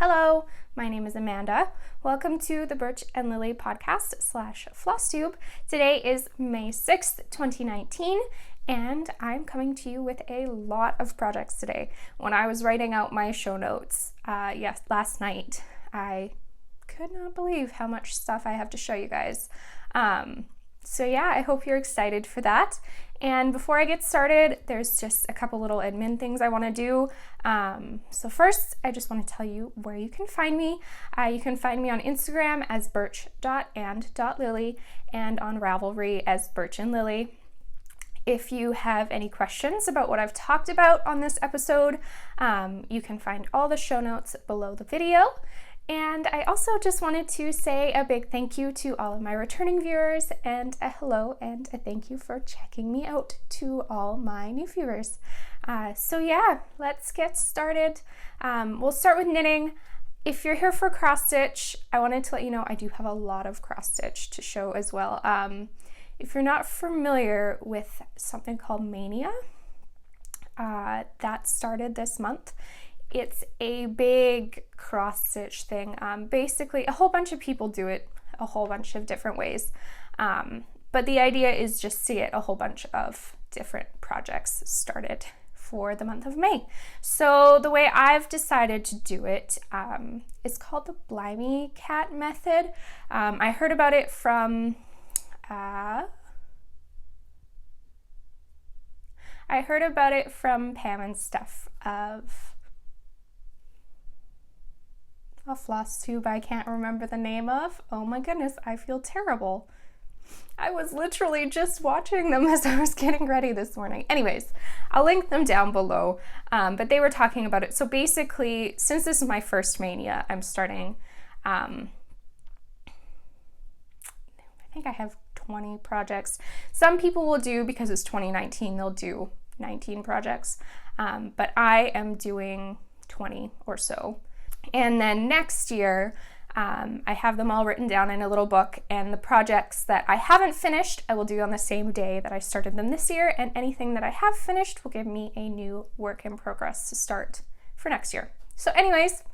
Hello, my name is Amanda. Welcome to the Birch and Lily podcast / Flosstube. Today is May 6th, 2019, and I'm coming to you with a lot of projects today. When I was writing out my show notes, last night, I could not believe how much stuff I have to show you guys. I hope you're excited for that. And before I get started, there's just a couple little admin things I want to do. So first, I just want to tell you where you can find me. You can find me on Instagram as birch.and.lily and on Ravelry as birchandlily. If you have any questions about what I've talked about on this episode, you can find all the show notes below the video. And I also just wanted to say a big thank you to all of my returning viewers, and a hello and a thank you for checking me out to all my new viewers. Let's get started. We'll start with knitting. If you're here for cross stitch, I wanted to let you know I do have a lot of cross stitch to show as well. If you're not familiar with something called Mania, that started this month. It's a big cross stitch thing. Basically, a whole bunch of people do it a whole bunch of different ways. But the idea is just to get a whole bunch of different projects started for the month of May. So the way I've decided to do it is called the Blimey Cat method. I heard about it from Pam and Steph of a Flosstube I can't remember the name of. Oh my goodness, I feel terrible. I was literally just watching them as I was getting ready this morning. Anyways, I'll link them down below, but they were talking about it. So basically, since this is my first mania, I'm starting, I think I have 20 projects. Some people will do, because it's 2019, they'll do 19 projects, but I am doing 20 or so. And then next year, I have them all written down in a little book, and the projects that I haven't finished, I will do on the same day that I started them this year, and anything that I have finished will give me a new work in progress to start for next year. So anyways,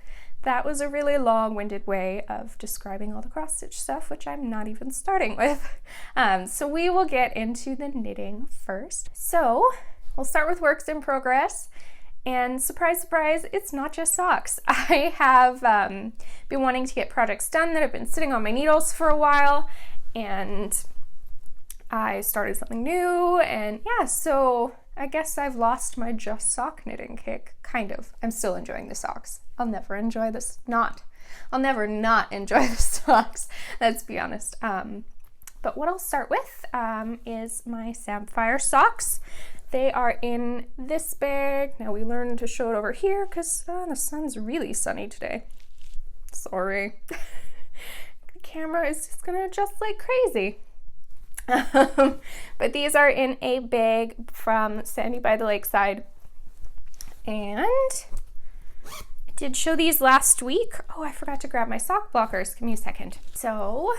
that was a really long-winded way of describing all the cross-stitch stuff, which I'm not even starting with. So we will get into the knitting first. So we'll start with works in progress. And surprise, surprise, it's not just socks. I have been wanting to get projects done that have been sitting on my needles for a while, and I started something new, and so I guess I've lost my just sock knitting kick, kind of. I'm still enjoying the socks. I'll never not enjoy the socks, let's be honest. But what I'll start with is my Samphire Socks. They are in this bag. Now we learned to show it over here because the sun's really sunny today. Sorry. The camera is just gonna adjust like crazy. But these are in a bag from Sandy by the Lakeside. And I did show these last week. Oh, I forgot to grab my sock blockers. Give me a second. So,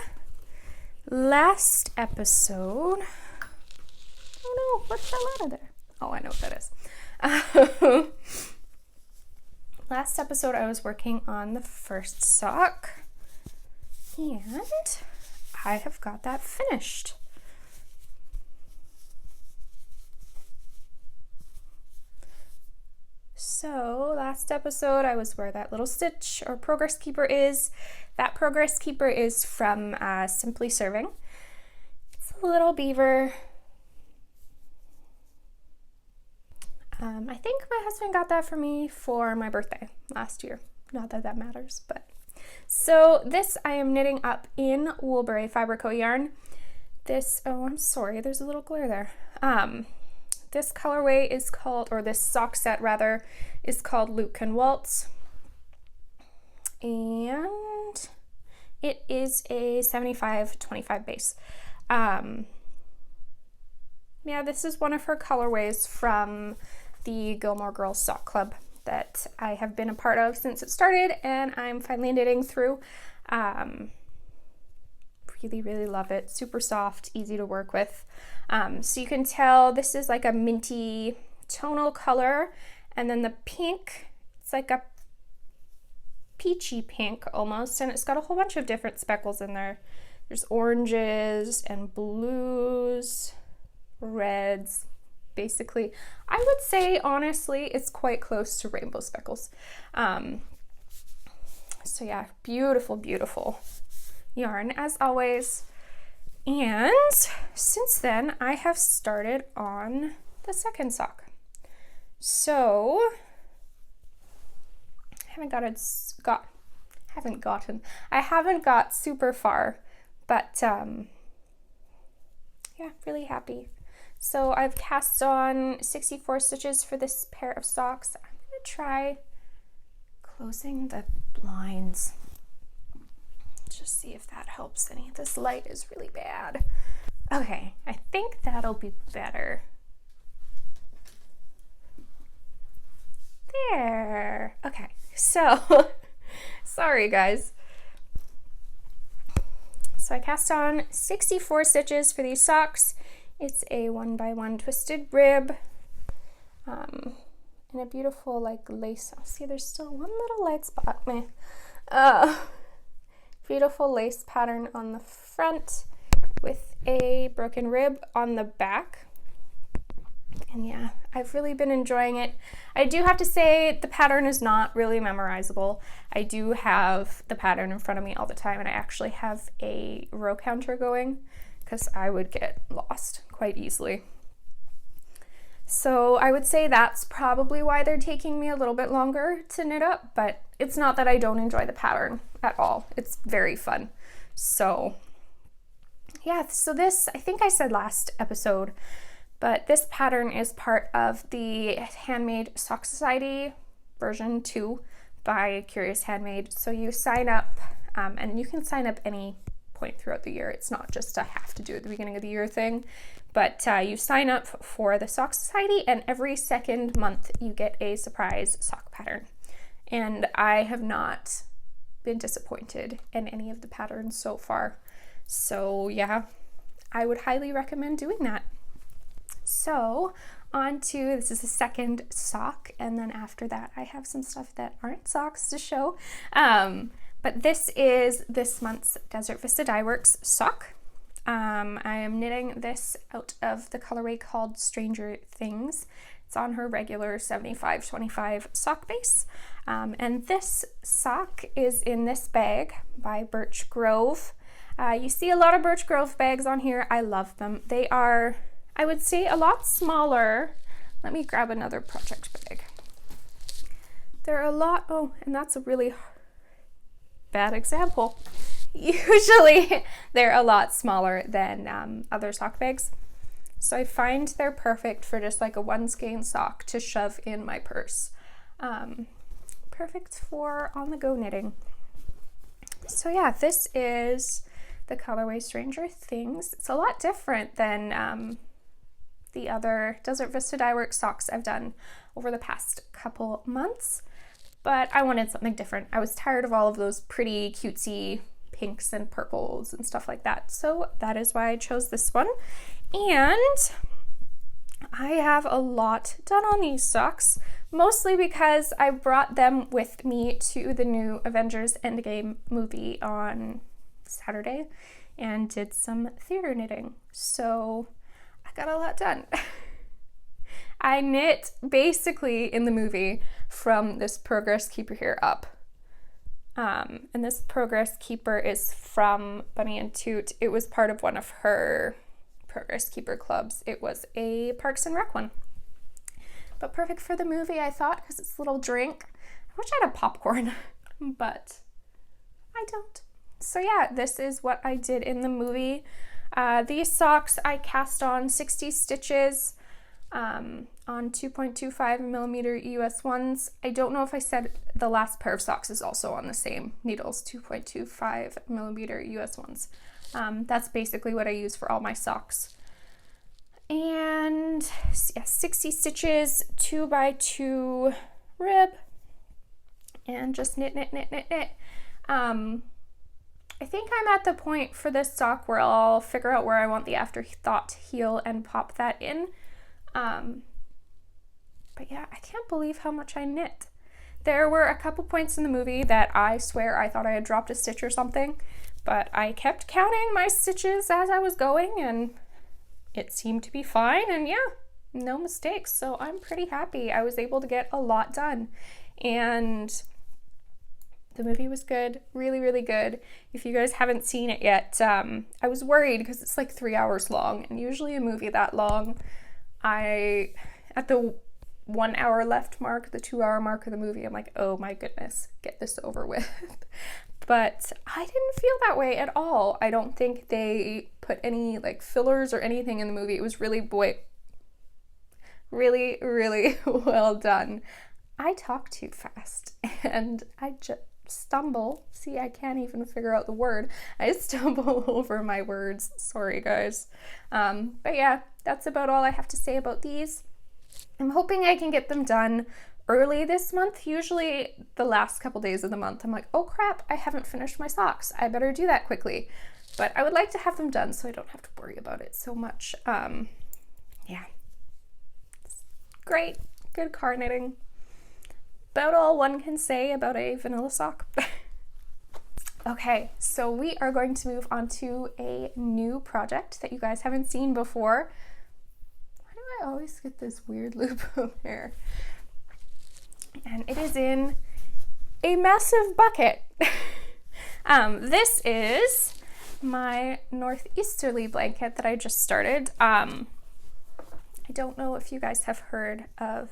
last episode... Oh no, what fell out of there? Oh, I know what that is. Last episode I was working on the first sock, and I have got that finished. So last episode I was where that little stitch or progress keeper is. That progress keeper is from Simply Serving. It's a little beaver. I think my husband got that for me for my birthday last year. Not that that matters, but. So this I am knitting up in Woolberry Fiber Co yarn. I'm sorry, there's a little glare there. This colorway is called, or this sock set rather, is called Luke and Waltz. And it is a 75-25 base. This is one of her colorways from the Gilmore Girls Sock Club that I have been a part of since it started, and I'm finally knitting through. Really, really love it. Super soft, easy to work with. So you can tell this is like a minty tonal color, and then the pink, it's like a peachy pink almost, and it's got a whole bunch of different speckles in there. There's oranges and blues, reds. Basically, I would say honestly it's quite close to rainbow speckles. So yeah, beautiful, beautiful yarn as always. And since then I have started on the second sock. So I haven't got super far, but yeah, really happy. So I've cast on 64 stitches for this pair of socks. I'm gonna try closing the blinds. Just see if that helps any. This light is really bad. Okay, I think that'll be better. There. Okay, so sorry guys. So I cast on 64 stitches for these socks. It's a 1x1 twisted rib, and a beautiful like lace. Oh, see, there's still one little light spot. Beautiful lace pattern on the front with a broken rib on the back. And yeah, I've really been enjoying it. I do have to say the pattern is not really memorizable. I do have the pattern in front of me all the time, and I actually have a row counter going because I would get lost quite easily. So I would say that's probably why they're taking me a little bit longer to knit up, but it's not that I don't enjoy the pattern at all. It's very fun. So yeah, so this, I think I said last episode, but this pattern is part of the Handmade Sock Society version 2 by Curious Handmade. So you sign up, and you can sign up any point throughout the year. It's not just a have to do at the beginning of the year thing, but you sign up for the Sock Society, and every second month you get a surprise sock pattern. And I have not been disappointed in any of the patterns so far. So yeah, I would highly recommend doing that. So on to, this is the second sock, and then after that I have some stuff that aren't socks to show. But this is this month's Desert Vista Dyeworks sock. I am knitting this out of the colorway called Stranger Things. It's on her regular 75-25 sock base. And this sock is in this bag by Birch Grove. You see a lot of Birch Grove bags on here. I love them. They are, I would say, a lot smaller. Let me grab another project bag. They're a lot, oh, and that's a really bad example. Usually they're a lot smaller than other sock bags. So I find they're perfect for just like a one skein sock to shove in my purse. Perfect for on the go knitting. So yeah, this is the colorway Stranger Things. It's a lot different than the other Desert Vista Dyeworks socks I've done over the past couple months, but I wanted something different. I was tired of all of those pretty cutesy pinks and purples and stuff like that. So that is why I chose this one. And I have a lot done on these socks, mostly because I brought them with me to the new Avengers Endgame movie on Saturday and did some theater knitting. So I got a lot done. I knit basically in the movie from this Progress Keeper here up. And this Progress Keeper is from Bunny and Toot. It was part of one of her Progress Keeper clubs. It was a Parks and Rec one. But perfect for the movie, I thought, because it's a little drink. I wish I had a popcorn, but I don't. So yeah, this is what I did in the movie. These socks I cast on 60 stitches on 2.25 millimeter US ones. I don't know if I said the last pair of socks is also on the same needles, 2.25 millimeter US ones. That's basically what I use for all my socks. And yeah, 60 stitches, 2x2 rib, and just knit, knit, knit, knit, knit. I think I'm at the point for this sock where I'll figure out where I want the afterthought heel and pop that in. But yeah, I can't believe how much I knit. There were a couple points in the movie that I swear I thought I had dropped a stitch or something, but I kept counting my stitches as I was going and it seemed to be fine, and yeah, no mistakes. So I'm pretty happy. I was able to get a lot done, and the movie was good, really, really good. If you guys haven't seen it yet, I was worried because it's like 3 hours long, and usually a movie that long, at the 1 hour left mark, the 2 hour mark of the movie, I'm like, oh my goodness, get this over with. But I didn't feel that way at all. I don't think they put any like fillers or anything in the movie. It was really, really well done. I talk too fast and I just stumble. See, I can't even figure out the word. I stumble over my words. Sorry, guys. But yeah, that's about all I have to say about these. I'm hoping I can get them done early this month. Usually the last couple days of the month, I'm like, oh crap, I haven't finished my socks. I better do that quickly. But I would like to have them done so I don't have to worry about it so much. Yeah. It's great. Good car knitting. About all one can say about a vanilla sock. Okay, so we are going to move on to a new project that you guys haven't seen before. Why do I always get this weird loop of hair? And it is in a massive bucket. This is my Northeasterly blanket that I just started. I don't know if you guys have heard of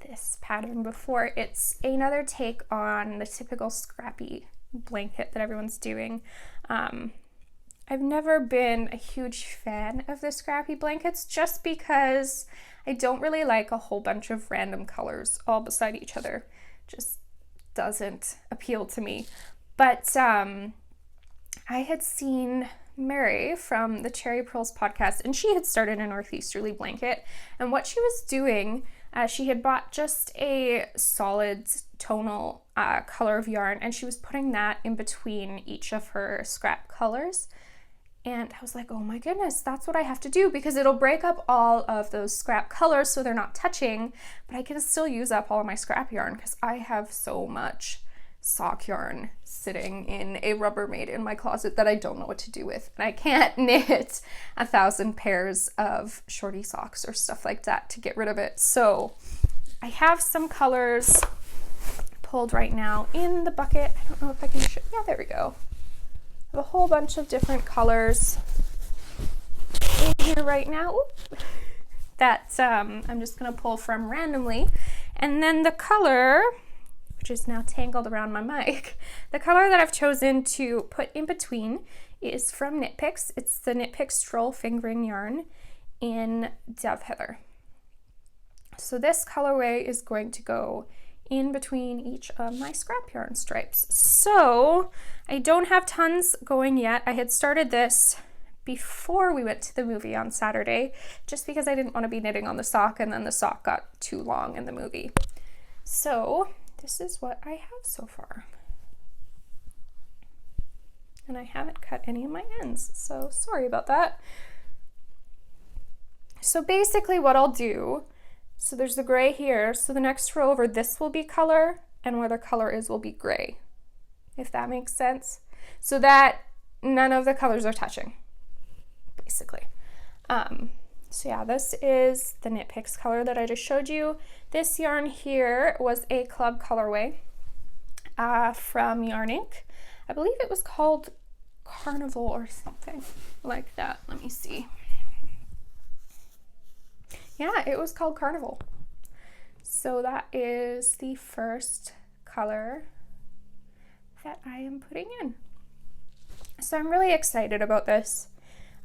this pattern before. It's another take on the typical Scrappy blanket that everyone's doing. I've never been a huge fan of the Scrappy blankets just because I don't really like a whole bunch of random colors all beside each other. Just doesn't appeal to me. But I had seen Mowry from the Cherry Pearls podcast, and she had started a Northeasterly blanket, and what she was doing, she had bought just a solid tonal color of yarn, and she was putting that in between each of her scrap colors. And I was like, oh my goodness, that's what I have to do, because it'll break up all of those scrap colors so they're not touching, but I can still use up all of my scrap yarn because I have so much sock yarn sitting in a Rubbermaid in my closet that I don't know what to do with. And I can't knit 1,000 pairs of shorty socks or stuff like that to get rid of it. So I have some colors pulled right now in the bucket. I don't know if I can show. Yeah, there we go. I have a whole bunch of different colors in here right now that I'm just going to pull from randomly. And then the color, which is now tangled around my mic, the color that I've chosen to put in between is from Knit Picks. It's the Knit Picks Stroll fingering yarn in Dove Heather. So this colorway is going to go in between each of my scrap yarn stripes. So I don't have tons going yet. I had started this before we went to the movie on Saturday, just because I didn't want to be knitting on the sock, and then the sock got too long in the movie. So this is what I have so far. And I haven't cut any of my ends, so sorry about that. So basically what I'll do, so there's the gray here, so the next row over this will be color, and where the color is will be gray, if that makes sense. So that none of the colors are touching, basically. So yeah, this is the Knit Picks color that I just showed you. This yarn here was a club colorway from Yarn Inc. I believe it was called Carnival or something like that. Let me see. Yeah, it was called Carnival. So that is the first color that I am putting in. So I'm really excited about this.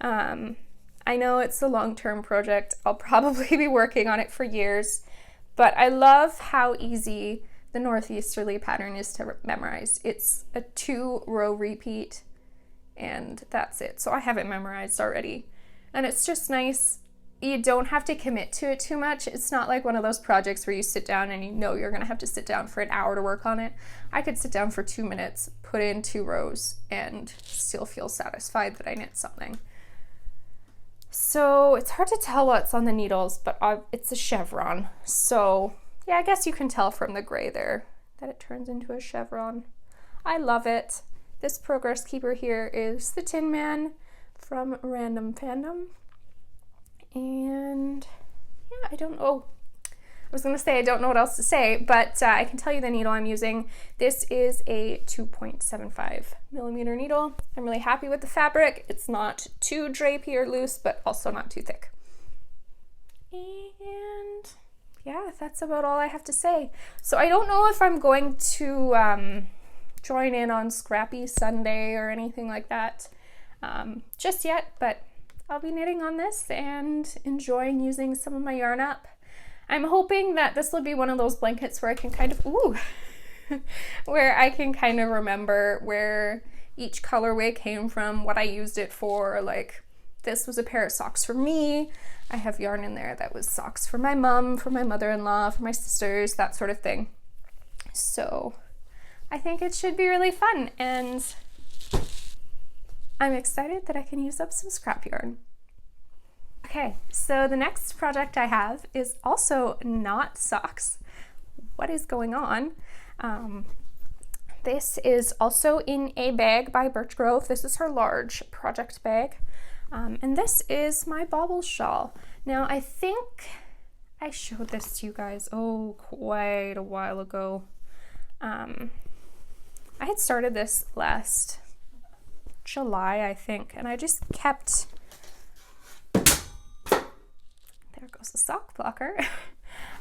I know it's a long-term project. I'll probably be working on it for years, but I love how easy the Northeasterly pattern is to memorize. It's a 2-row repeat, and that's it. So I have it memorized already, and it's just nice. You don't have to commit to it too much. It's not like one of those projects where you sit down and you know you're gonna have to sit down for an hour to work on it. I could sit down for 2 minutes, put in 2 rows, and still feel satisfied that I knit something. So it's hard to tell what's on the needles, but it's a chevron. So Yeah, I guess you can tell from the gray there that it turns into a chevron. I love it. This progress keeper here is the Tin Man from Random Fandom. And yeah, I don't know. I was gonna say I don't know what else to say, but I can tell you the needle I'm using. This is a 2.75 millimeter needle. I'm really happy with the fabric. It's not too drapey or loose, but also not too thick. And yeah, that's about all I have to say. So I don't know if I'm going to join in on Scrappy Sunday or anything like that just yet, but I'll be knitting on this and enjoying using some of my yarn up. I'm hoping that this will be one of those blankets where I can kind of, where I can kind of remember where each colorway came from, what I used it for. Like, this was a pair of socks for me. I have yarn in there that was socks for my mom, for my mother-in-law, for my sisters, that sort of thing. So I think it should be really fun, and I'm excited that I can use up some scrap yarn. Okay, so the next project I have is also not socks. What is going on? This is also in a bag by Birch Grove. This is her large project bag. And this is my Baubles Shawl. Now, I think I showed this to you guys, quite a while ago. I had started this last July, I think, and I just kept... There goes the sock blocker.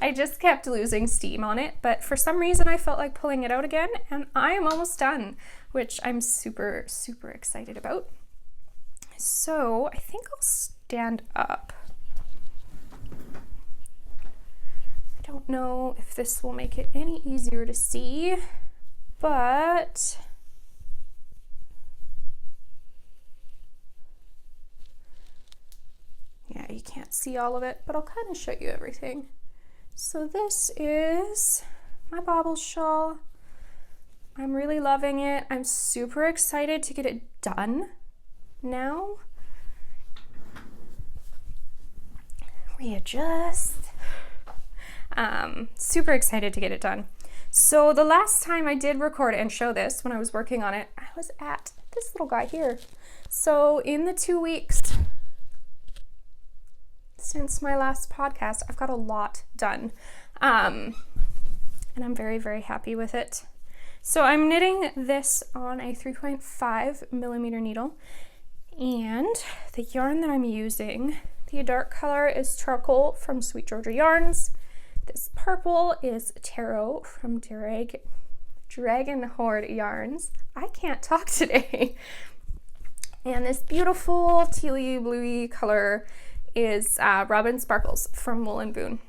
I just kept losing steam on it, but for some reason I felt like pulling it out again, and I am almost done, which I'm super, super excited about. So I think I'll stand up. I don't know if this will make it any easier to see, but yeah, you can't see all of it, but I'll kind of show you everything. So this is my Baubles Shawl. I'm really loving it. I'm super excited to get it done now. Readjust. Super excited to get it done. So the last time I did record and show this, when I was working on it, I was at this little guy here. So in the 2 weeks since my last podcast, I've got a lot done. And I'm very, very happy with it. So I'm knitting this on a 3.5 millimeter needle, and the yarn that I'm using, the dark color is Charcoal from Sweet Georgia Yarns. This purple is Taro from Dragon Hoard Yarns. I can't talk today. And this beautiful tealy bluey color is Robin Sparkles from Woolen Boon.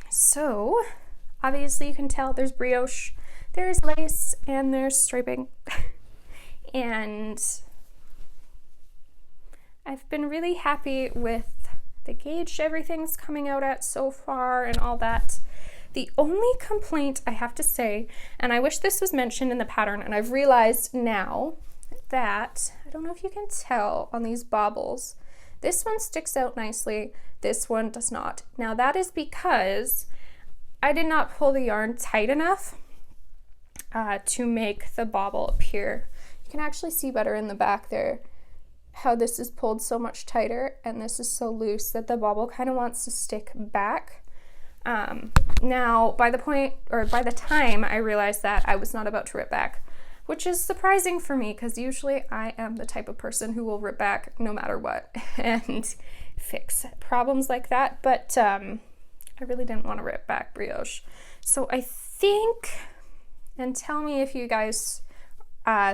So obviously you can tell there's brioche, there's lace, and there's striping. And I've been really happy with the gauge everything's coming out at so far and all that. The only complaint I have to say, and I wish this was mentioned in the pattern, and I've realized now that, I don't know if you can tell on these baubles, this one sticks out nicely, this one does not. Now that is because I did not pull the yarn tight enough to make the bauble appear. You can actually see better in the back there how this is pulled so much tighter and this is so loose that the bauble kind of wants to stick back. Now by the time I realized that, I was not about to rip back, which is surprising for me because usually I am the type of person who will rip back no matter what and fix problems like that, but I really didn't want to rip back brioche. So I think, and tell me if you guys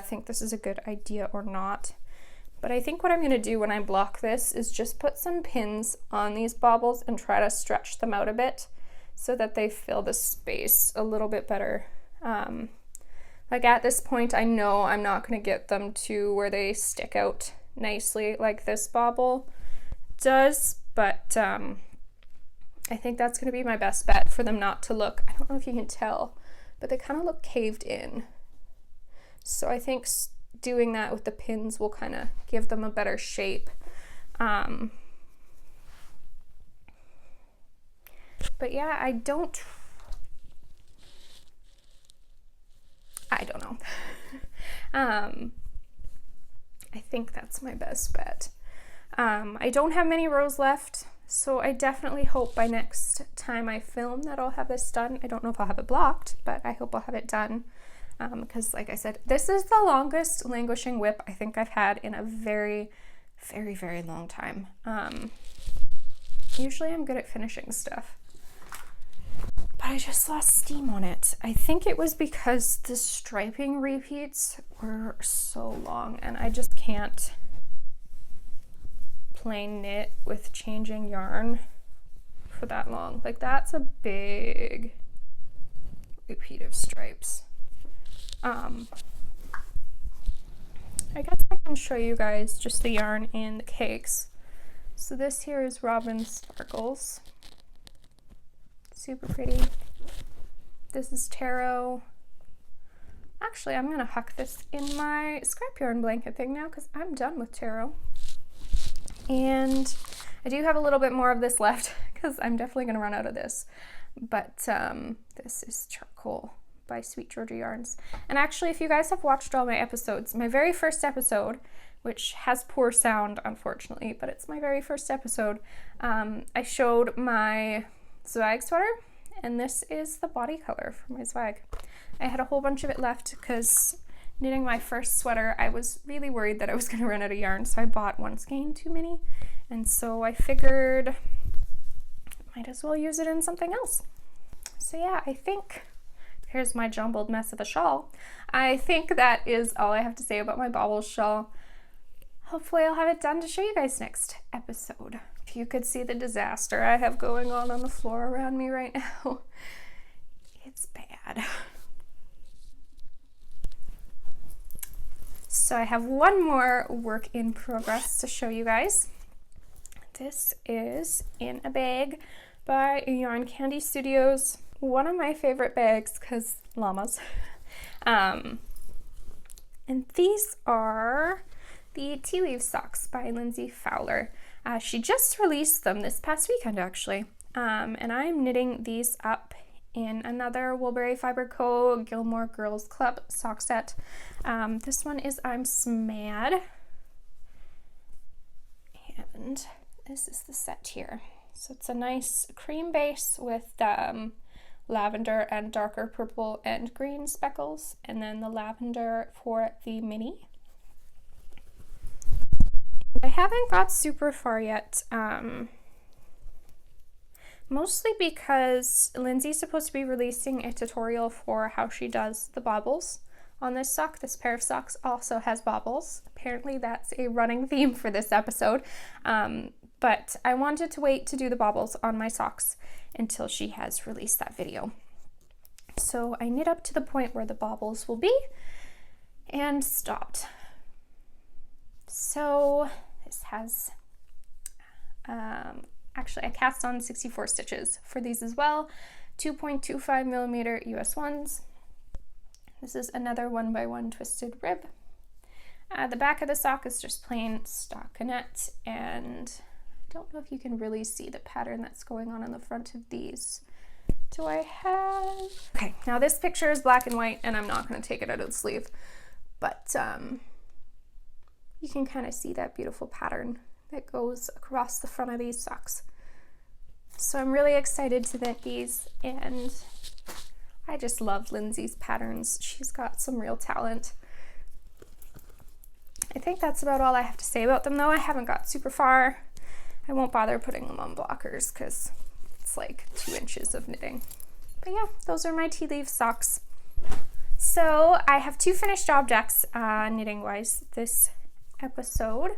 think this is a good idea or not, but I think what I'm going to do when I block this is just put some pins on these baubles and try to stretch them out a bit so that they fill the space a little bit better. Like at this point, I know I'm not going to get them to where they stick out nicely like this bauble does, but I think that's going to be my best bet for them not to look, I don't know if you can tell, but they kind of look caved in. So I think doing that with the pins will kind of give them a better shape. But yeah, I don't I don't know. I think that's my best bet. I don't have many rows left, so I definitely hope by next time I film that I'll have this done. I don't know if I'll have it blocked, but I hope I'll have it done. Because like I said, this is the longest languishing whip I think I've had in a very, very, very long time. Usually I'm good at finishing stuff, but I just lost steam on it. I think it was because the striping repeats were so long and I just can't plain knit with changing yarn for that long. Like, that's a big repeat of stripes. I guess I can show you guys just the yarn in the cakes. So this here is Robin Sparkles. Super pretty. This is Taro. Actually, I'm gonna huck this in my scrap yarn blanket thing now because I'm done with Taro. And I do have a little bit more of this left because I'm definitely gonna run out of this. But this is Charcoal by Sweet Georgia Yarns. And actually, if you guys have watched all my episodes, my very first episode, which has poor sound, unfortunately, but it's my very first episode, I showed my Zwag sweater, and this is the body color for my Zwag. I had a whole bunch of it left because knitting my first sweater, I was really worried that I was going to run out of yarn, so I bought one skein too many, and so I figured I might as well use it in something else. So yeah, I think here's my jumbled mess of a shawl. I think that is all I have to say about my Baubles shawl. Hopefully I'll have it done to show you guys next episode. If you could see the disaster I have going on the floor around me right now, it's bad. So I have one more work in progress to show you guys. This is In a Bag by Yarn Candy Studios. One of my favorite bags because llamas. And these are the Tea Leaf Socks by Lindsay Fowler. She just released them this past weekend actually. And I'm knitting these up in another Woolberry Fiber Co. Gilmore Girls Club sock set. This one is I'm Smad. And this is the set here. So it's a nice cream base with lavender and darker purple and green speckles, and then the lavender for the mini. I haven't got super far yet, mostly because Lindsay's supposed to be releasing a tutorial for how she does the baubles on this sock. This pair of socks also has baubles. Apparently that's a running theme for this episode, but I wanted to wait to do the baubles on my socks until she has released that video. So I knit up to the point where the baubles will be and stopped. So this has, actually I cast on 64 stitches for these as well, 2.25 millimeter US ones. This is another 1x1 twisted rib. The back of the sock is just plain stockinette, and I don't know if you can really see the pattern that's going on the front of these. Do I have? Okay, now this picture is black and white and I'm not going to take it out of the sleeve, but you can kind of see that beautiful pattern that goes across the front of these socks. So I'm really excited to knit these, and I just love Lindsay's patterns. She's got some real talent. I think that's about all I have to say about them though. I haven't got super far. I won't bother putting them on blockers because it's like 2 inches of knitting. But yeah, those are my tea leaf socks. So I have 2 finished objects knitting wise this episode.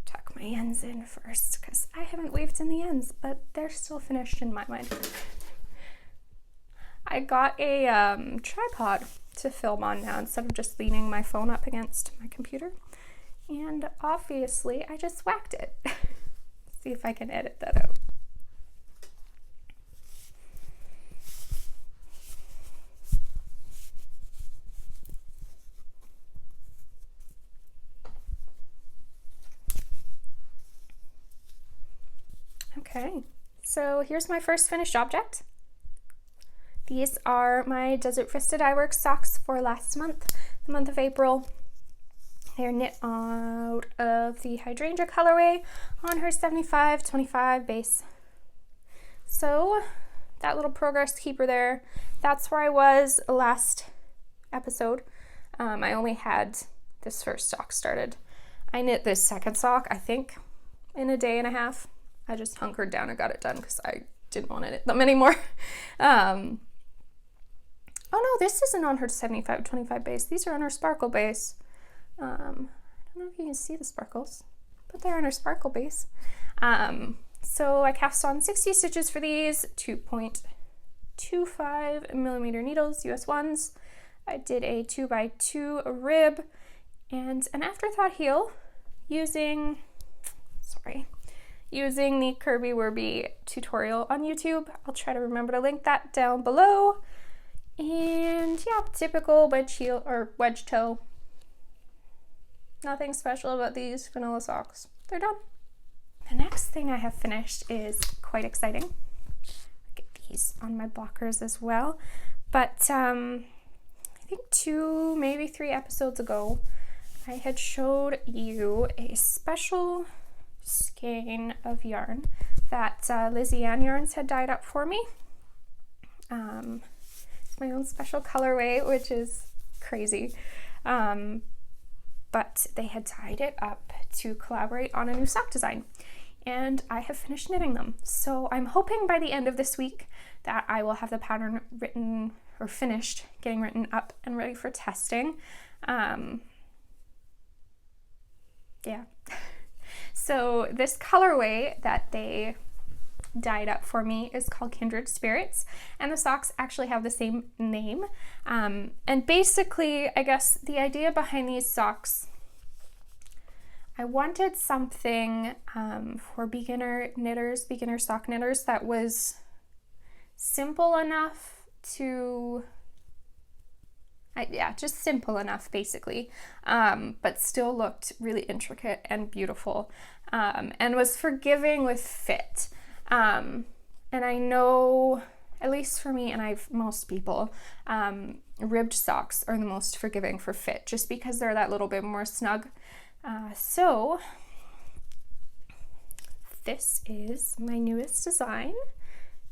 Tuck my ends in first because I haven't weaved in the ends, but they're still finished in my mind. I got a tripod to film on now instead of just leaning my phone up against my computer. And obviously I just whacked it. See if I can edit that out. Okay, so here's my first finished object. These are my Desert Vista Dyeworks socks for last month, the month of April. They're knit out of the Hydrangea colorway on her 75-25 base. So that little progress keeper there, that's where I was last episode. I only had this first sock started. I knit this second sock, I think, in a day and a half. I just hunkered down and got it done because I didn't want to knit them anymore. Oh no, this isn't on her 75-25 base. These are on her sparkle base. I don't know if you can see the sparkles, but they're on her sparkle base. So I cast on 60 stitches for these, 2.25 millimeter needles, US ones. I did a 2x2 rib and an afterthought heel using the Kirby Werby tutorial on YouTube. I'll try to remember to link that down below. And yeah, typical wedge heel or wedge toe. Nothing special about these vanilla socks. They're done. The next thing I have finished is quite exciting. Get these on my blockers as well. But I think 2, maybe 3 episodes ago, I had showed you a special skein of yarn that Lizzie Ann Yarns had dyed up for me. It's my own special colorway, which is crazy. But they had dyed it up to collaborate on a new sock design. And I have finished knitting them. So I'm hoping by the end of this week that I will have the pattern written or finished getting written up and ready for testing. Yeah. So this colorway that they dyed up for me is called Kindred Spirits, and the socks actually have the same name. And basically, I guess the idea behind these socks, I wanted something for beginner knitters, beginner sock knitters that was simple enough to, just simple enough basically, but still looked really intricate and beautiful, and was forgiving with fit. And I know, at least for me and most people, ribbed socks are the most forgiving for fit just because they're that little bit more snug. So this is my newest design,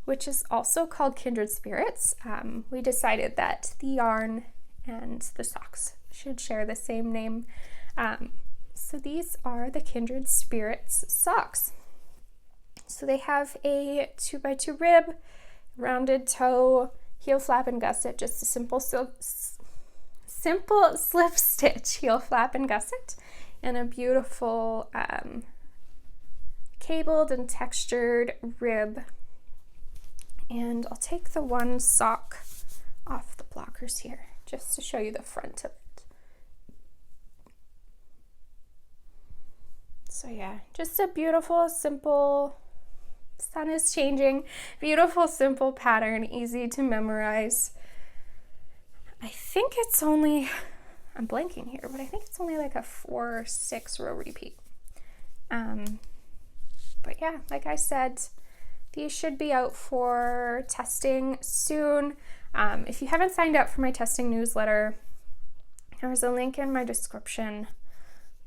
which is also called Kindred Spirits. We decided that the yarn and the socks should share the same name. So these are the Kindred Spirits socks. So they have a 2x2 rib, rounded toe, heel flap and gusset, just a simple slip stitch heel flap and gusset, and a beautiful cabled and textured rib. And I'll take the one sock off the blockers here just to show you the front of it. So yeah, just a beautiful, simple, sun is changing, beautiful, simple pattern, easy to memorize. I think it's only, I'm blanking here, but I think it's only like a 4 or 6 row repeat. But yeah, like I said, these should be out for testing soon. If you haven't signed up for my testing newsletter, there's a link in my description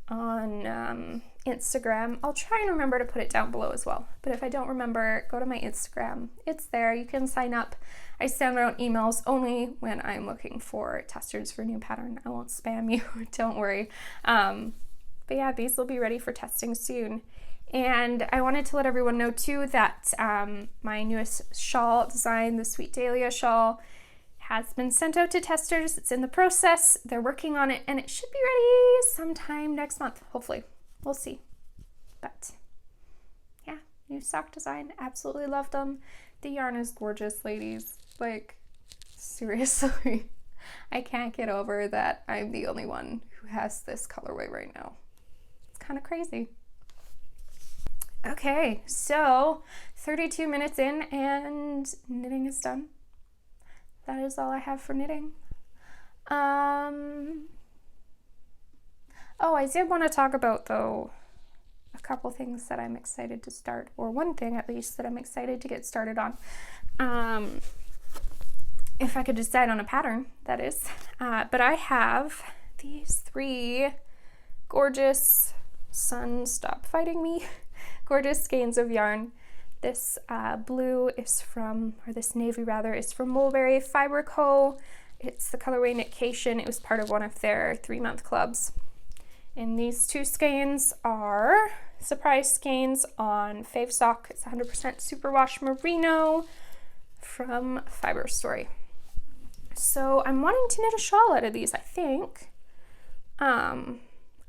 on Instagram. I'll try and remember to put it down below as well. But if I don't remember, go to my Instagram. It's there. You can sign up. I send out emails only when I'm looking for testers for a new pattern. I won't spam you. Don't worry. But yeah, these will be ready for testing soon. And I wanted to let everyone know too that my newest shawl design, the Sweet Dahlia shawl, has been sent out to testers. It's in the process. They're working on it and it should be ready sometime next month, hopefully. We'll see. But yeah, new sock design. Absolutely love them. The yarn is gorgeous, ladies. Like, seriously. I can't get over that I'm the only one who has this colorway right now. It's kind of crazy. Okay, so 32 minutes in and knitting is done. That is all I have for knitting. Oh, I did want to talk about, though, a couple things that I'm excited to start, or one thing at least that I'm excited to get started on. if I could decide on a pattern, that is. But I have these 3 gorgeous, sun, stop fighting me, gorgeous skeins of yarn. This blue is from, or this navy rather, is from Woolberry Fiber Co. It's the colorway Knitcation. It was part of one of their 3-month clubs. And these 2 skeins are surprise skeins on Fave Sock. It's 100% superwash merino from Fiber Story. So I'm wanting to knit a shawl out of these, I think. I'm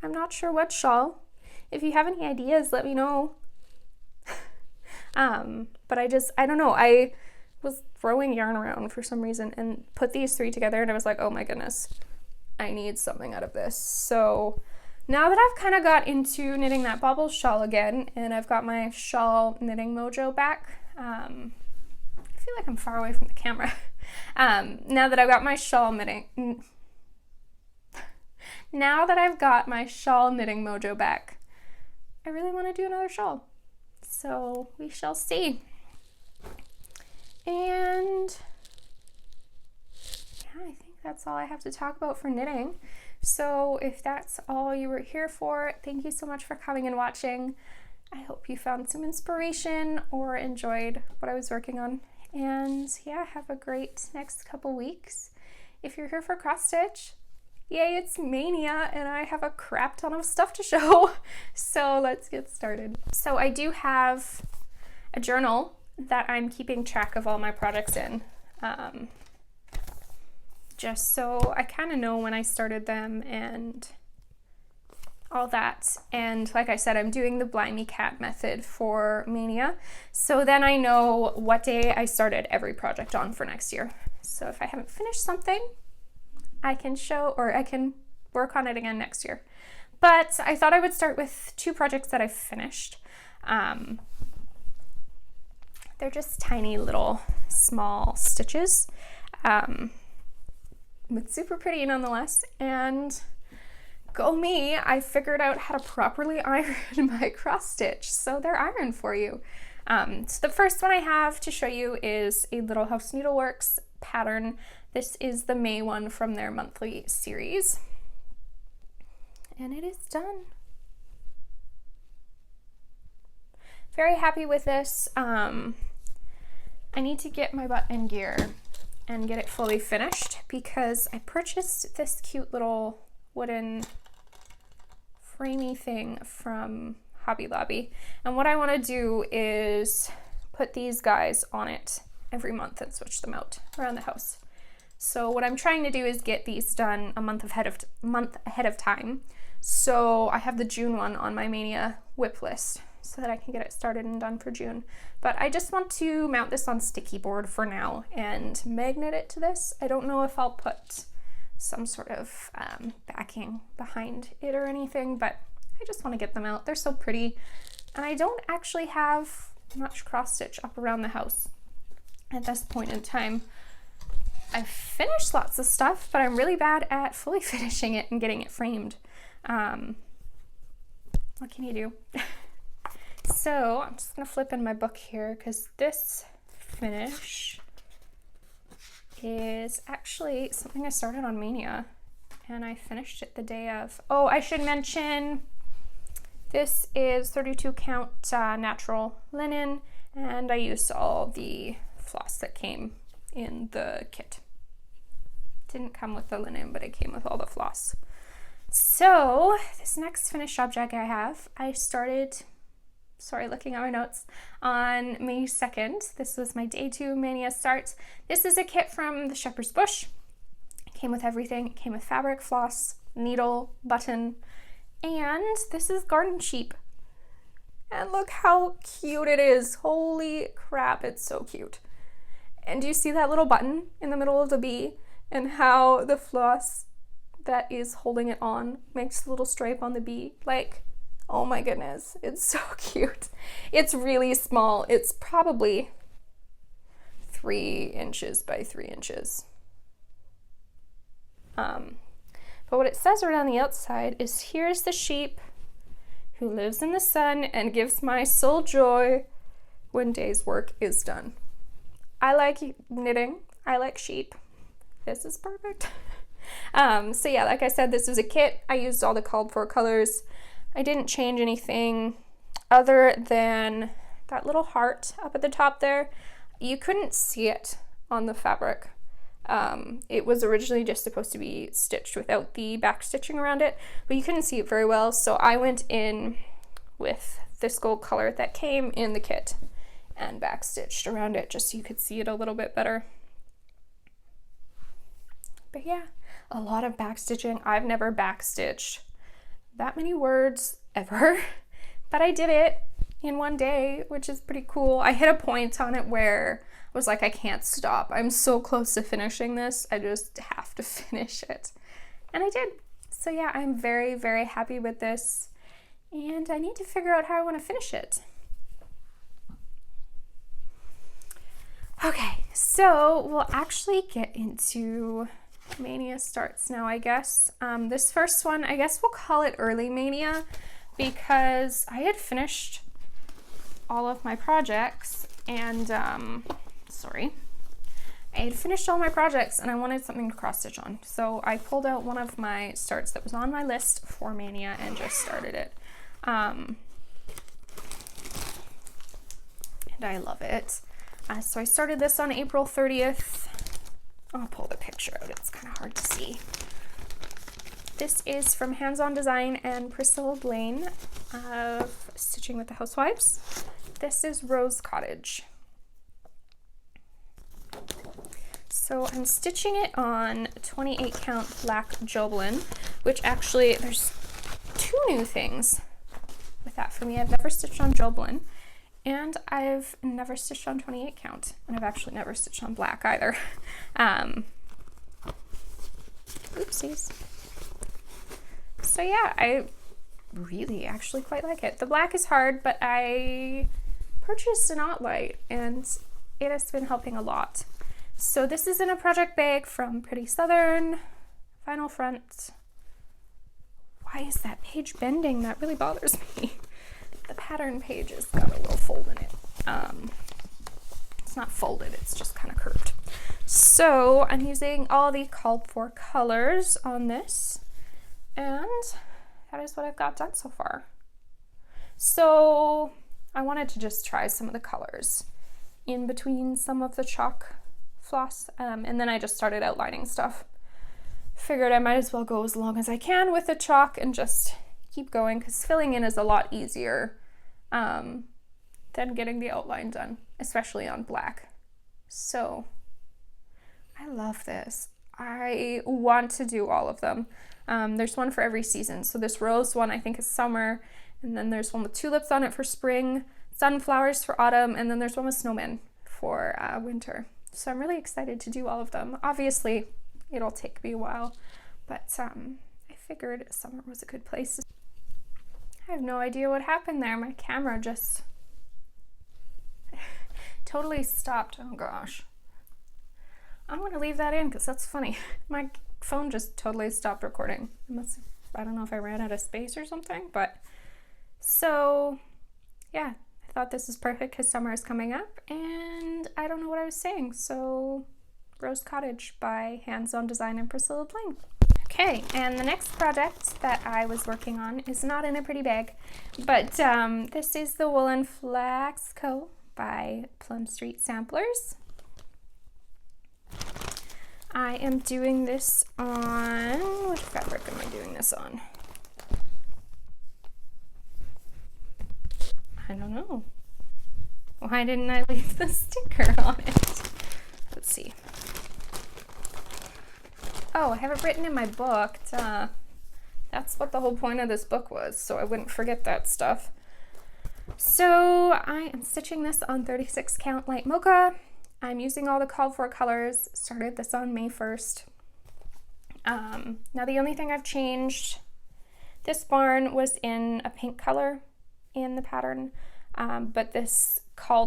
not sure what shawl. If you have any ideas, let me know. But I don't know. I was throwing yarn around for some reason and put these 3 together and I was like, oh my goodness, I need something out of this. So now that I've kind of got into knitting that Baubles Shawl again and I've got my shawl knitting mojo back, I feel like I'm far away from the camera. Now that I've got my shawl knitting mojo back, I really want to do another shawl. So we shall see. And yeah, I think that's all I have to talk about for knitting. So if that's all you were here for, thank you so much for coming and watching. I hope you found some inspiration or enjoyed what I was working on. And yeah, have a great next couple weeks. If you're here for cross stitch, yay, it's mania and I have a crap ton of stuff to show. So let's get started. So I do have a journal that I'm keeping track of all my projects in. Just so I kind of know when I started them and all that. And like I said, I'm doing the Blimey Cat method for mania. So then I know what day I started every project on for next year. So if I haven't finished something, I can show, or I can work on it again next year. But I thought I would start with 2 projects that I've finished. They're just tiny little small stitches, but super pretty nonetheless. And go me, I figured out how to properly iron my cross stitch. So they're ironed for you. So the first one I have to show you is a Little House Needleworks pattern. This is the May one from their monthly series. And it is done. Very happy with this. I need to get my butt in gear and get it fully finished because I purchased this cute little wooden framey thing from Hobby Lobby. And what I want to do is put these guys on it every month and switch them out around the house. So what I'm trying to do is get these done a month ahead of time. So I have the June one on my mania whip list so that I can get it started and done for June. But I just want to mount this on sticky board for now and magnet it to this. I don't know if I'll put some sort of backing behind it or anything, but I just want to get them out. They're so pretty. And I don't actually have much cross stitch up around the house at this point in time. I've finished lots of stuff, but I'm really bad at fully finishing it and getting it framed. What can you do? So I'm just gonna flip in my book here because this finish is actually something I started on Mania and I finished it the day of. Oh, I should mention this is 32 count natural linen, and I used all the floss that came in the kit. Didn't come with the linen, but it came with all the floss. So this next finished object I have, I started, looking at my notes, on May 2nd. This was my day 2 mania start. This is a kit from the Shepherd's Bush. It came with everything. It came with fabric, floss, needle, button, and this is garden sheep. And look how cute it is. Holy crap, it's so cute. And do you see that little button in the middle of the bee and how the floss that is holding it on makes a little stripe on the bee? Like, oh my goodness, it's so cute. It's really small. It's probably 3 inches by 3 inches. But what it says around the outside is, here's the sheep who lives in the sun and gives my soul joy when day's work is done. I like knitting. I like sheep. This is perfect. So yeah, like I said, this was a kit. I used all the called for colors. I didn't change anything other than that little heart up at the top there. You couldn't see it on the fabric. It was originally just supposed to be stitched without the back stitching around it, but you couldn't see it very well, so I went in with this gold color that came in the kit and back stitched around it just so you could see it a little bit better. But yeah, a lot of back stitching. I've never back stitched that many words ever, but I did it in one day, which is pretty cool. I hit a point on it where I was like, I can't stop. I'm so close to finishing this. I just have to finish it. And I did. So yeah, I'm very, very happy with this. And I need to figure out how I want to finish it. Okay, so we'll actually get into mania starts now, I guess. This first one, I guess we'll call it early mania because I had finished all of my projects and I had finished all my projects and I wanted something to cross stitch on. So I pulled out one of my starts that was on my list for mania and just started it. And I love it. So I started this on April 30th. I'll pull the picture out, it's kind of hard to see. This is from Hands On Design and Priscilla Blaine of Stitching with the Housewives. This is Rose Cottage. So I'm stitching it on 28 count black Woolen, which actually there's two new things with that for me. I've never stitched on Woolen and I've never stitched on 28 count, and I've actually never stitched on black either. Oopsies. So yeah, I really actually quite like it. The black is hard, but I purchased a knot light and it has been helping a lot. So this is in a project bag from Pretty Southern, vinyl front. Why is that page bending? That really bothers me. The pattern page has got a little fold in it. It's not folded, it's just kind of curved. So I'm using all the called for colors on this, and that is what I've got done so far. So I wanted to just try some of the colors in between some of the chalk floss, and then I just started outlining stuff. Figured I might as well go as long as I can with the chalk and just keep going, because filling in is a lot easier than getting the outline done, especially on black. So I love this. I want to do all of them. There's one for every season. So this rose one I think is summer, and then there's one with tulips on it for spring, sunflowers for autumn, and then there's one with snowmen for winter. So I'm really excited to do all of them. Obviously it'll take me a while, but I figured summer was a good place. I have no idea what happened there. My camera just totally stopped. Oh gosh. I'm going to leave that in because that's funny. My phone just totally stopped recording. I don't know if I ran out of space or something, but so yeah, I thought this is perfect because summer is coming up and I don't know what I was saying. So Rose Cottage by Hands On Design and Priscilla Blaine. Okay, and the next project that I was working on is not in a pretty bag, but this is the Woolen Flax Co. by Plum Street Samplers. I am doing this on, what fabric am I doing this on? I don't know. Why didn't I leave the sticker on it? Let's see. Oh, I have it written in my book. That's what the whole point of this book was, so I wouldn't forget that stuff. So I am stitching this on 36 count light mocha. I'm using all the called for colors. Started this on May 1st. Now the only thing I've changed, this barn was in a pink color in the pattern, but this color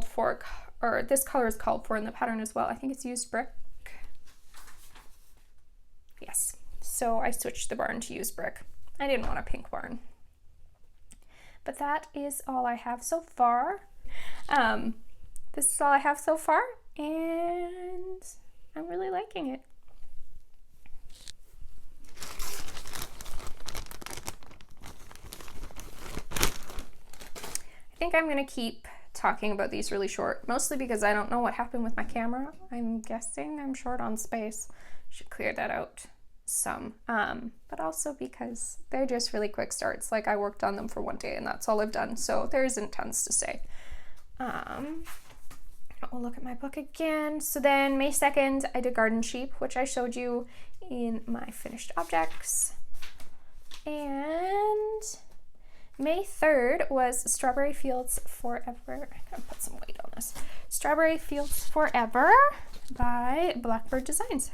is called for in the pattern as well. I think it's used brick. Yes, so I switched the barn to used brick. I didn't want a pink barn. But that is all I have so far. This is all I have so far, and I'm really liking it. I think I'm gonna keep talking about these really short, mostly because I don't know what happened with my camera. I'm guessing I'm short on space. Should clear that out some, but also because they're just really quick starts. Like, I worked on them for one day and that's all I've done, so there isn't tons to say. We'll look at my book again. So then May 2nd, I did Garden Sheep, which I showed you in my finished objects. And May 3rd was Strawberry Fields Forever. I gotta put some weight on this. Strawberry Fields Forever by Blackbird Designs.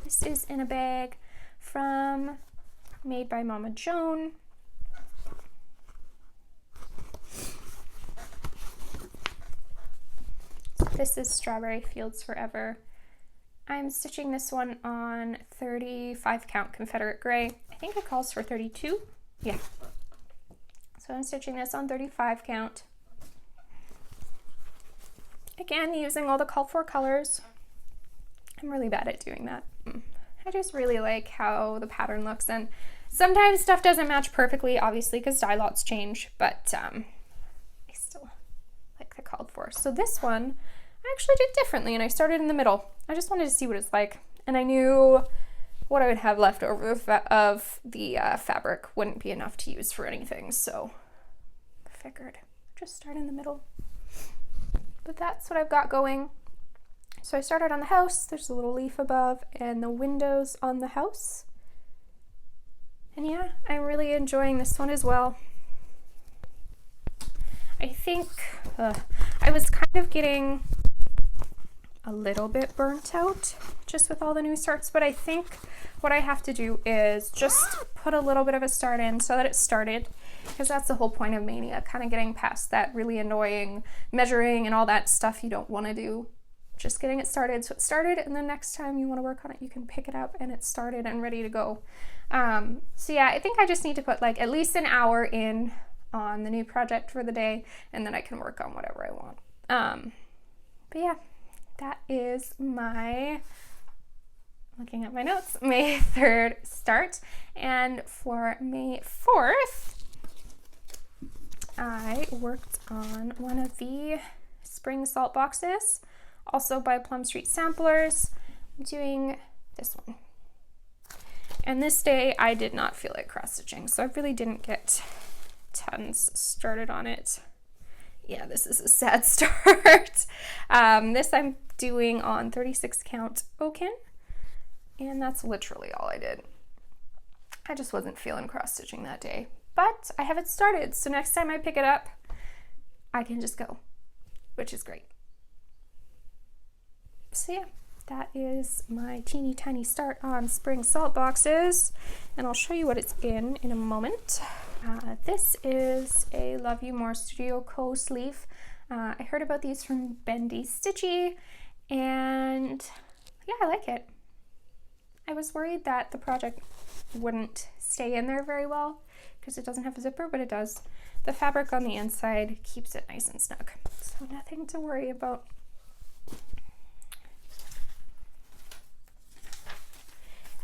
This is in a bag from Made by Mama Joan. So this is Strawberry Fields Forever. I'm stitching this one on 35 count Confederate gray. I think it calls for 32. Yeah. So I'm stitching this on 35 count. Again, using all the called for colors. I'm really bad at doing that. I just really like how the pattern looks, and sometimes stuff doesn't match perfectly, obviously, because dye lots change, but I still like the called for. So this one I actually did differently, and I started in the middle. I just wanted to see what it's like, and I knew what I would have left over of the fabric wouldn't be enough to use for anything, so I figured just start in the middle. But that's what I've got going. So I started on the house. There's a little leaf above and the windows on the house. And yeah, I'm really enjoying this one as well. I think I was kind of getting a little bit burnt out just with all the new starts, but I think what I have to do is just put a little bit of a start in so that it started, because that's the whole point of mania, kind of getting past that really annoying measuring and all that stuff you don't want to do. Just getting it started. So it started, and the next time you want to work on it, you can pick it up and it's started and ready to go. So yeah, I think I just need to put like at least an hour in on the new project for the day, and then I can work on whatever I want. But yeah, that is my, looking at my notes, May 3rd start. And for May 4th, I worked on one of the spring salt boxes, also by Plum Street Samplers. I'm doing this one. And this day I did not feel like cross stitching, so I really didn't get tons started on it. Yeah, this is a sad start. This I'm doing on 36 count Oaken, and that's literally all I did. I just wasn't feeling cross stitching that day, but I have it started, so next time I pick it up, I can just go, which is great. So yeah, that is my teeny tiny start on spring salt boxes, and I'll show you what it's in a moment. This is a Love You More Studio Co sleeve. I heard about these from Bendy Stitchy, and yeah, I like it. I was worried that the project wouldn't stay in there very well because it doesn't have a zipper, but it does. The fabric on the inside keeps it nice and snug, so nothing to worry about.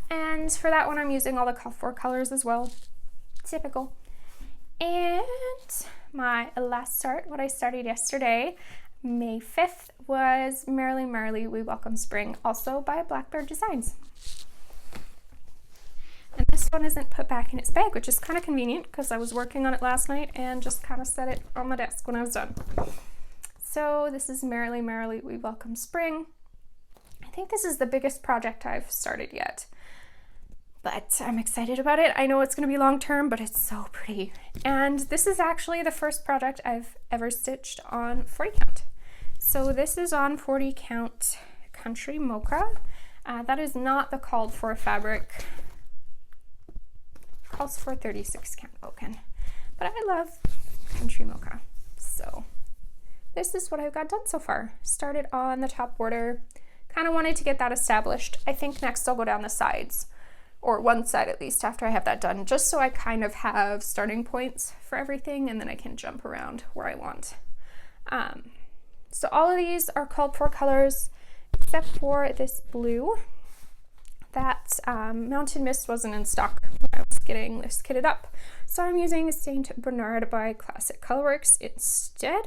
And for that one, I'm using all the four colors as well. Typical. And my last start, what I started yesterday, May 5th, was Merrily Merrily We Welcome Spring, also by Blackbird Designs. And this one isn't put back in its bag, which is kind of convenient because I was working on it last night and just kind of set it on my desk when I was done. So this is Merrily Merrily We Welcome Spring. I think this is the biggest project I've started yet, but I'm excited about it. I know it's going to be long term, but it's so pretty. And this is actually the first project I've ever stitched on 40 count. So this is on 40 count Country Mocha. That is not the called for fabric. It calls for 36 count Oaken, but I love Country Mocha. So this is what I've got done so far. Started on the top border, kind of wanted to get that established. I think next I'll go down the sides, or one side at least, after I have that done, just so I kind of have starting points for everything, and then I can jump around where I want. So all of these are called for colors, except for this blue. That Mountain Mist wasn't in stock when I was getting this kitted up. So I'm using Saint Bernard by Classic Colorworks instead.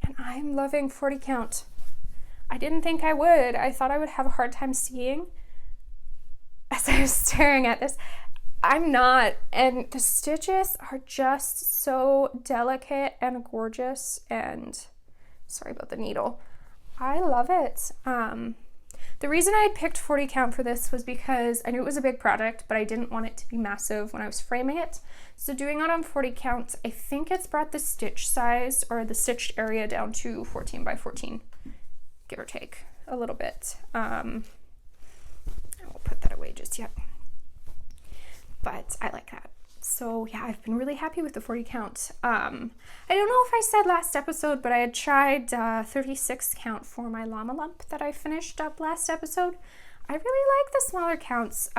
And I'm loving 40 count. I didn't think I would. I thought I would have a hard time seeing as I was staring at this. I'm not. And the stitches are just so delicate and gorgeous. And sorry about the needle. I love it. The reason I picked 40 count for this was because I knew it was a big project, but I didn't want it to be massive when I was framing it. So doing it on 40 count, I think it's brought the stitch size or the stitched area down to 14 by 14, give or take a little bit. I won't put that away just yet, but I like that. So yeah, I've been really happy with the 40 count. I don't know if I said last episode, but I had tried 36 count for my llama lump that I finished up last episode. I really like the smaller counts.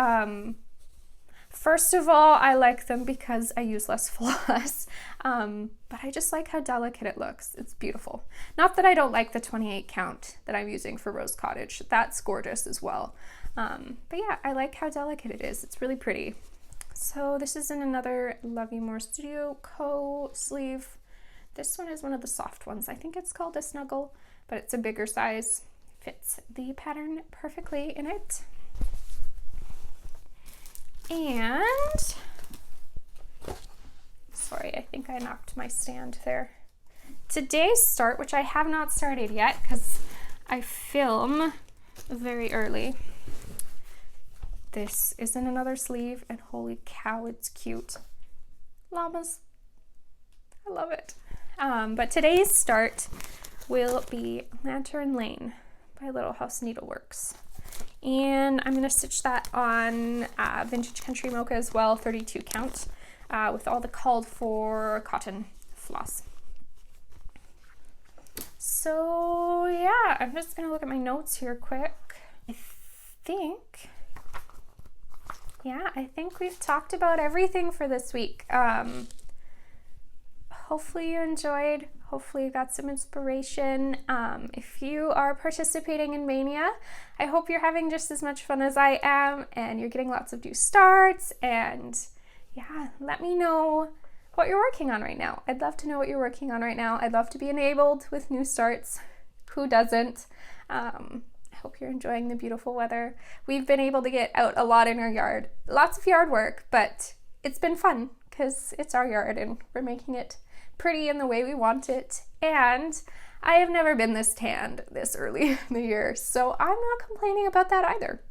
First of all, I like them because I use less floss, but I just like how delicate it looks. It's beautiful. Not that I don't like the 28 count that I'm using for Rose Cottage. That's gorgeous as well. But yeah, I like how delicate it is. It's really pretty. So this is in another Love You More Studio Co sleeve. This one is one of the soft ones. I think it's called a Snuggle, but it's a bigger size. Fits the pattern perfectly in it. And, sorry, I think I knocked my stand there. Today's start, which I have not started yet because I film very early. This is in another sleeve, and holy cow, it's cute. Llamas. I love it. But today's start will be Lantern Lane by Little House Needleworks. And I'm going to stitch that on Vintage Country Mocha as well, 32 count, with all the called for cotton floss. So yeah, I'm just going to look at my notes here quick. I think we've talked about everything for this week. Hopefully you enjoyed. Hopefully you got some inspiration. If you are participating in Mania, I hope you're having just as much fun as I am and you're getting lots of new starts. And yeah, let me know what you're working on right now. I'd love to know what you're working on right now. I'd love to be enabled with new starts. Who doesn't? I hope you're enjoying the beautiful weather. We've been able to get out a lot in our yard. Lots of yard work, but it's been fun because it's our yard and we're making it pretty in the way we want it. And I have never been this tanned this early in the year, so I'm not complaining about that either.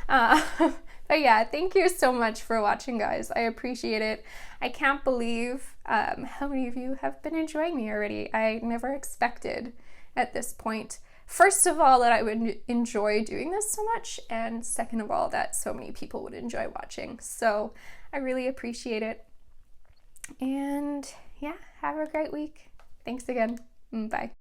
But yeah, thank you so much for watching, guys. I appreciate it. I can't believe how many of you have been enjoying me already. I never expected at this point, first of all, that I would enjoy doing this so much, and second of all, that so many people would enjoy watching. So I really appreciate it. And yeah, have a great week. Thanks again. Bye.